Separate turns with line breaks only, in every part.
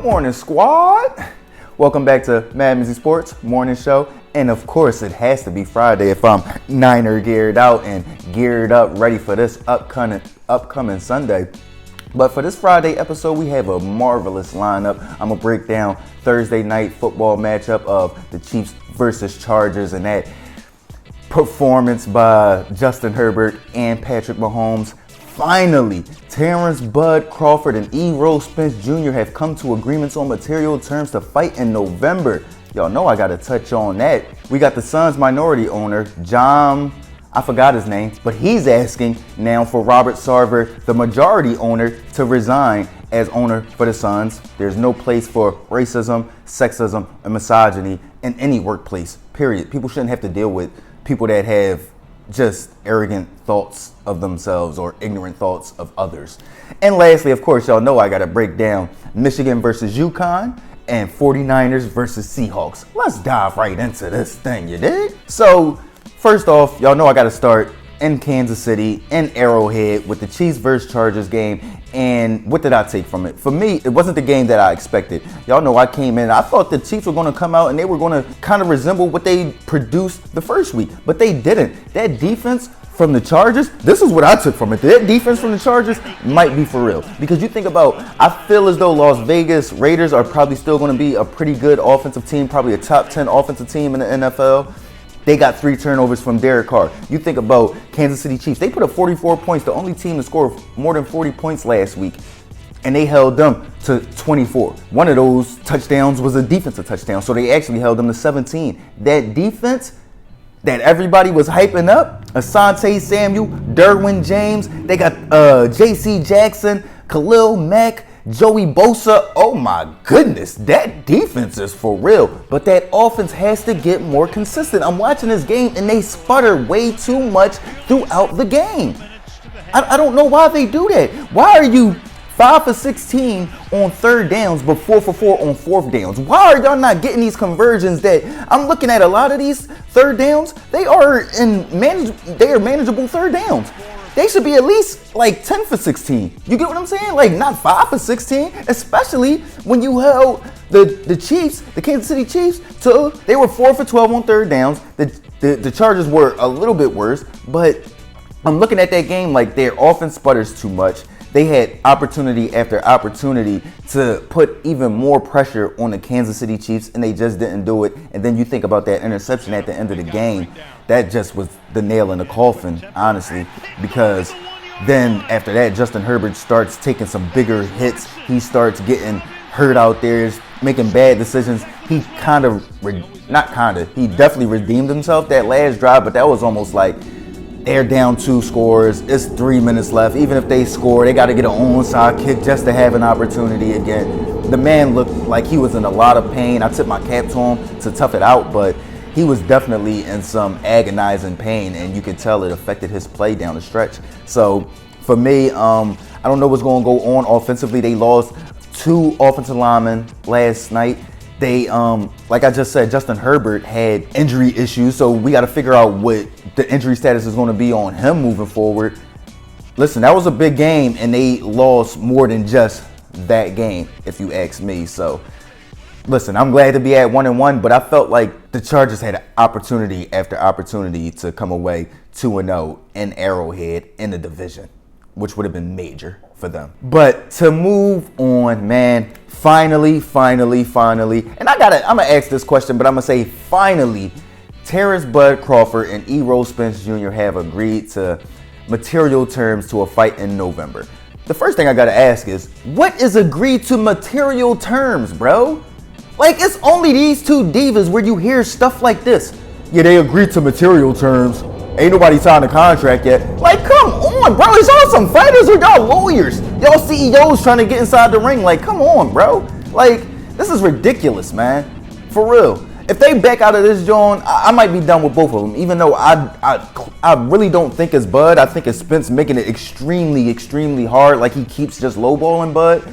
morning, squad. Welcome back to Mad Mizzy Sports Morning Show. And of course, it has to be Friday if I'm Niner geared out and geared up, ready for this upcoming Sunday. But for this Friday episode, we have a marvelous lineup. I'm going to break down Thursday night football matchup of the Chiefs versus Chargers and that performance by Justin Herbert and Patrick Mahomes. Finally, Terrence Bud Crawford and Errol Spence Jr. have come to agreements on material terms to fight in November. Y'all know I got to touch on that. We got the Suns minority owner, John, I forgot his name, but he's asking now for Robert Sarver, the majority owner, to resign as owner for the Suns. There's no place for racism, sexism, and misogyny in any workplace, period. People shouldn't have to deal with people that have just arrogant thoughts of themselves or ignorant thoughts of others. And lastly, of course, y'all know I got to break down Michigan versus UConn and 49ers versus Seahawks. Let's dive right into this thing, you dig? So, first off, y'all know I got to start in Kansas City, in Arrowhead, with the Chiefs versus Chargers game. And what did I take from it? For me, it wasn't the game that I expected. Y'all know I came in, I thought the Chiefs were going to come out and they were going to kind of resemble what they produced the first week, but they didn't. That defense from the Chargers, this is what I took from it. That defense from the Chargers might be for real. Because you think about, I feel as though Las Vegas Raiders are probably still going to be a pretty good offensive team, probably a top 10 offensive team in the NFL. They got 3 turnovers from Derek Carr. You think about Kansas City Chiefs. They put up 44 points, the only team to score more than 40 points last week. And they held them to 24. One of those touchdowns was a defensive touchdown, so they actually held them to 17. That defense that everybody was hyping up, Asante Samuel, Derwin James, they got J.C. Jackson, Khalil Mack, Joey Bosa. Oh my goodness, that defense is for real. But that offense has to get more consistent. I'm watching this game and they sputter way too much throughout the game. I don't know why they do that. Why are you 5 for 16 on third downs but 4 for 4 on fourth downs? Why are y'all not getting these conversions that I'm looking at? A lot of these third downs, they are manageable third downs. They should be at least like 10 for 16. You get what I'm saying? Like not 5 for 16, especially when you held the Chiefs, the Kansas City Chiefs, they were 4 for 12 on third downs. The Chargers were a little bit worse, but I'm looking at that game like their offense sputters too much. They had opportunity after opportunity to put even more pressure on the Kansas City Chiefs, and they just didn't do it. And then you think about that interception at the end of the game. That just was the nail in the coffin, honestly, because then after that, Justin Herbert starts taking some bigger hits. He starts getting hurt out there, making bad decisions. He he definitely redeemed himself that last drive, but that was almost like, they're down 2 scores. It's 3 minutes left. Even if they score, they got to get an onside kick just to have an opportunity again. The man looked like he was in a lot of pain. I tipped my cap to him to tough it out, but he was definitely in some agonizing pain, and you could tell it affected his play down the stretch. So for me, I don't know what's going to go on offensively. They lost 2 offensive linemen last night. They, like I just said, Justin Herbert had injury issues, so we got to figure out what the injury status is going to be on him moving forward. Listen, that was a big game, and they lost more than just that game, if you ask me. So, listen, I'm glad to be at 1-1, but I felt like the Chargers had opportunity after opportunity to come away 2-0 in Arrowhead in the division, which would have been major for them. But to move on, man, finally, and I'm gonna ask this question, but I'm gonna say finally, Terrence Bud Crawford and Errol Spence Jr. have agreed to material terms to a fight in November. The first thing I gotta ask is, what is agreed to material terms, bro? Like, it's only these 2 divas where you hear stuff like this. Yeah, they agreed to material terms. Ain't nobody signed a contract yet. Like, come on, bro. Is y'all some fighters or y'all lawyers? Y'all CEOs trying to get inside the ring. Like, come on, bro. Like, this is ridiculous, man. For real. If they back out of this, John, I might be done with both of them. Even though I really don't think it's Bud. I think it's Spence making it extremely hard. Like, he keeps just lowballing Bud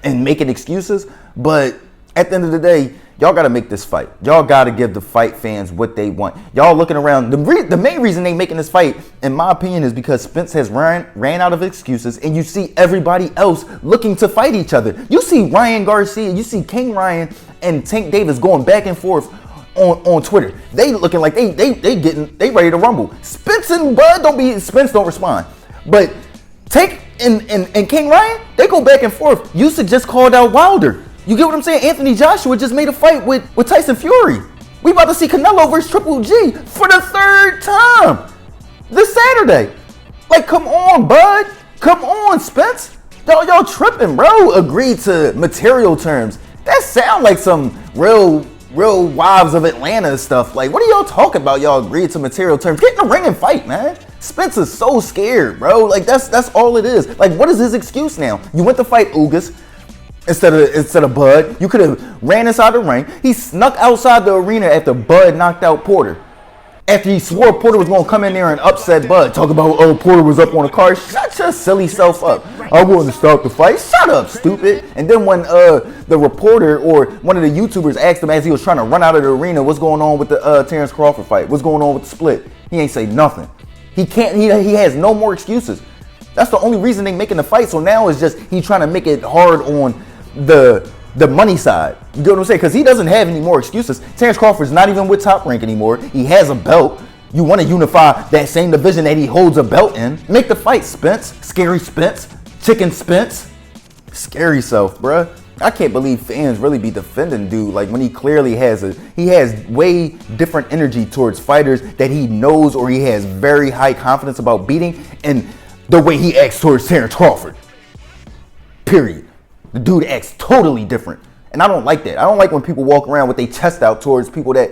and making excuses. But at the end of the day, y'all got to make this fight. Y'all got to give the fight fans what they want. Y'all looking around. The main reason they making this fight, in my opinion, is because Spence has ran out of excuses, and you see everybody else looking to fight each other. You see Ryan Garcia, you see King Ryan and Tank Davis going back and forth on Twitter. They looking like they ready to rumble. Spence and Bud Spence don't respond. But Tank and King Ryan, they go back and forth. Usyk just called out Wilder. You get what I'm saying? Anthony Joshua just made a fight with Tyson Fury. We about to see Canelo versus Triple G for the third time this Saturday. Like, come on, Bud. Come on, Spence. Y'all tripping, bro. Agreed to material terms. That sound like some real Wives of Atlanta stuff. Like, what are y'all talking about? Y'all agreed to material terms. Get in the ring and fight, man. Spence is so scared, bro. Like, that's all it is. Like, what is his excuse now? You went to fight Ugas instead of Bud. You could have ran inside the ring. He snuck outside the arena after Bud knocked out Porter. After he swore Porter was going to come in there and upset Bud. Talk about, Porter was up on a car. Shut your silly self up. I wanted to stop the fight. Shut up, stupid. And then when the reporter or one of the YouTubers asked him as he was trying to run out of the arena, what's going on with the Terrence Crawford fight? What's going on with the split? He ain't say nothing. He has no more excuses. That's the only reason they making the fight. So now it's just he trying to make it hard on the money side. You get what I'm saying? Because he doesn't have any more excuses. Terrence Crawford's not even with Top Rank anymore. He has a belt. You want to unify that same division that he holds a belt in. Make the fight, Spence. Scary Spence. Chicken Spence. Scary self, bruh. I can't believe fans really be defending dude like when he clearly has way different energy towards fighters that he knows or he has very high confidence about beating, and the way he acts towards Terrence Crawford. Period. The dude acts totally different. And I don't like that. I don't like when people walk around with their chest out towards people that...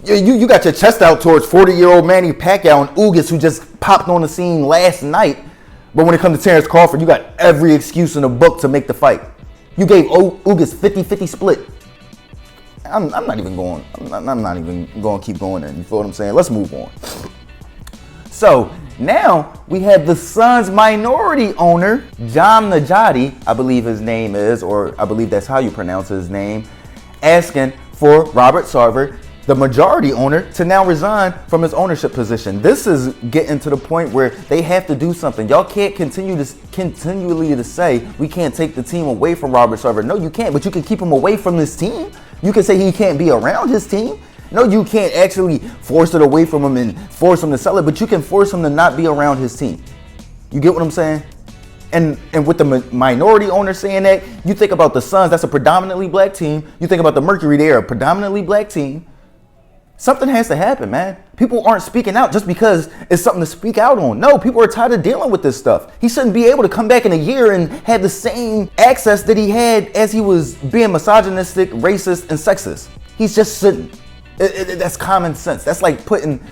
You got your chest out towards 40-year-old Manny Pacquiao and Ugas, who just popped on the scene last night. But when it comes to Terrence Crawford, you got every excuse in the book to make the fight. You gave Ugas 50-50 split. I'm not even going to keep going there. You feel what I'm saying? Let's move on. So now we have the Suns minority owner, Jahm Nejati, I believe his name is, or I believe that's how you pronounce his name, asking for Robert Sarver, the majority owner, to now resign from his ownership position. This is getting to the point where they have to do something. Y'all can't continually to say we can't take the team away from Robert Sarver. No, you can't, but you can keep him away from this team. You can say he can't be around his team. No, you can't actually force it away from him and force him to sell it, but you can force him to not be around his team. You get what I'm saying? And with the minority owner saying that, you think about the Suns, that's a predominantly black team. You think about the Mercury, they're a predominantly black team. Something has to happen, man. People aren't speaking out just because it's something to speak out on. No, people are tired of dealing with this stuff. He shouldn't be able to come back in a year and have the same access that he had as he was being misogynistic, racist, and sexist. He's just shouldn't. That's common sense. That's like putting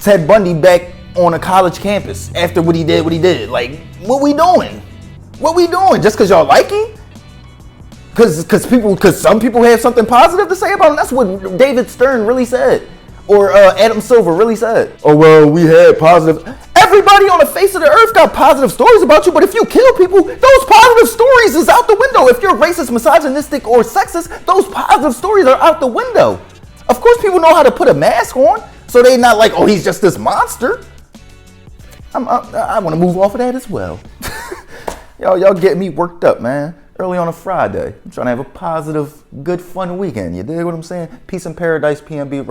Ted Bundy back on a college campus after what he did. Like, what we doing? What we doing? Just because y'all like him? Because some people have something positive to say about him. That's what David Stern really said. Or Adam Silver really said. Oh, well, we had positive. Everybody on the face of the earth got positive stories about you, but if you kill people, those positive stories is out the window. If you're racist, misogynistic, or sexist, those positive stories are out the window. Of course, people know how to put a mask on, so they're not like, oh, he's just this monster. I want to move off of that as well. Y'all get me worked up, man. Early on a Friday. I'm trying to have a positive, good, fun weekend. You dig what I'm saying? Peace in Paradise, PNB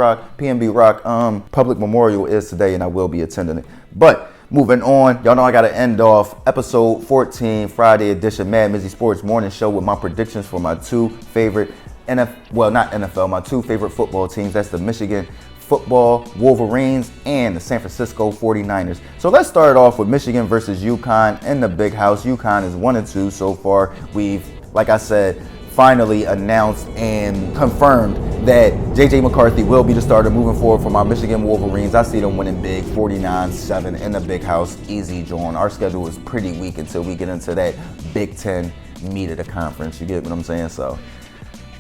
Rock. Public Memorial is today, and I will be attending it. But moving on, y'all know I got to end off episode 14, Friday edition, Mad Mizzy Sports Morning Show with my predictions for my two favorite my two favorite football teams. That's the Michigan football Wolverines and the San Francisco 49ers. So let's start off with Michigan versus UConn in the big house. UConn is 1-2 so far. We've, like I said, finally announced and confirmed that J.J. McCarthy will be the starter moving forward for my Michigan Wolverines. I see them winning big, 49-7 in the big house. Easy, John. Our schedule is pretty weak until we get into that Big Ten meat of the conference. You get what I'm saying? So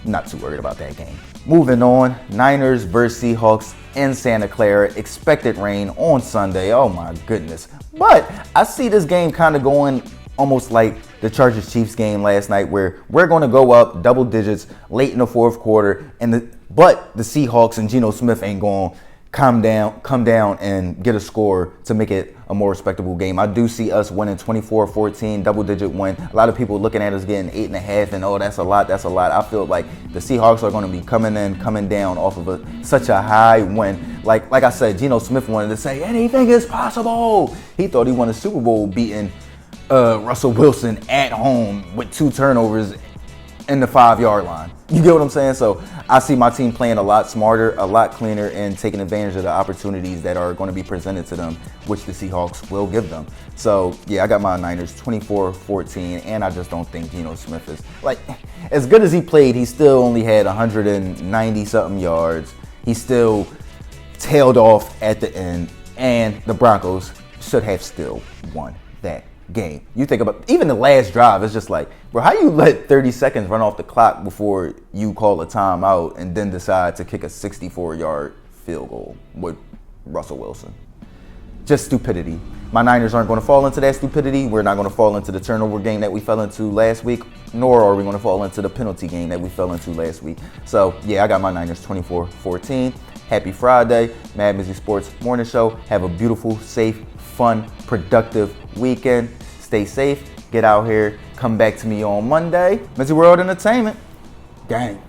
not too worried about that game. Moving on, Niners versus Seahawks in Santa Clara. Expected rain on Sunday. Oh my goodness. But I see this game kind of going almost like the Chargers-Chiefs game last night where we're going to go up double digits late in the fourth quarter, but the Seahawks and Geno Smith ain't going to come down and get a score to make it a more respectable game. I do see us winning 24-14, double-digit win. A lot of people looking at us getting 8.5 and, oh, that's a lot. I feel like the Seahawks are going to be coming down off of such a high win. Like I said, Geno Smith wanted to say anything is possible. He thought he won a Super Bowl beating Russell Wilson at home with 2 turnovers in the 5-yard line. You get what I'm saying? So I see my team playing a lot smarter, a lot cleaner, and taking advantage of the opportunities that are going to be presented to them, which the Seahawks will give them. So, yeah, I got my Niners 24-14, and I just don't think Geno Smith is, like, as good as he played, he still only had 190-something yards. He still tailed off at the end, and the Broncos should have still won that game. You think about even the last drive, it's just like, bro, how you let 30 seconds run off the clock before you call a timeout and then decide to kick a 64-yard field goal with Russell Wilson? Just stupidity. My Niners aren't going to fall into that stupidity. We're not going to fall into the turnover game that we fell into last week, nor are we going to fall into the penalty game that we fell into last week. So, yeah, I got my Niners 24-14. Happy Friday. Mad Mizzy Sports Morning Show. Have a beautiful, safe, fun, productive weekend. Stay safe. Get out here. Come back to me on Monday. Mizzy World Entertainment. Gang.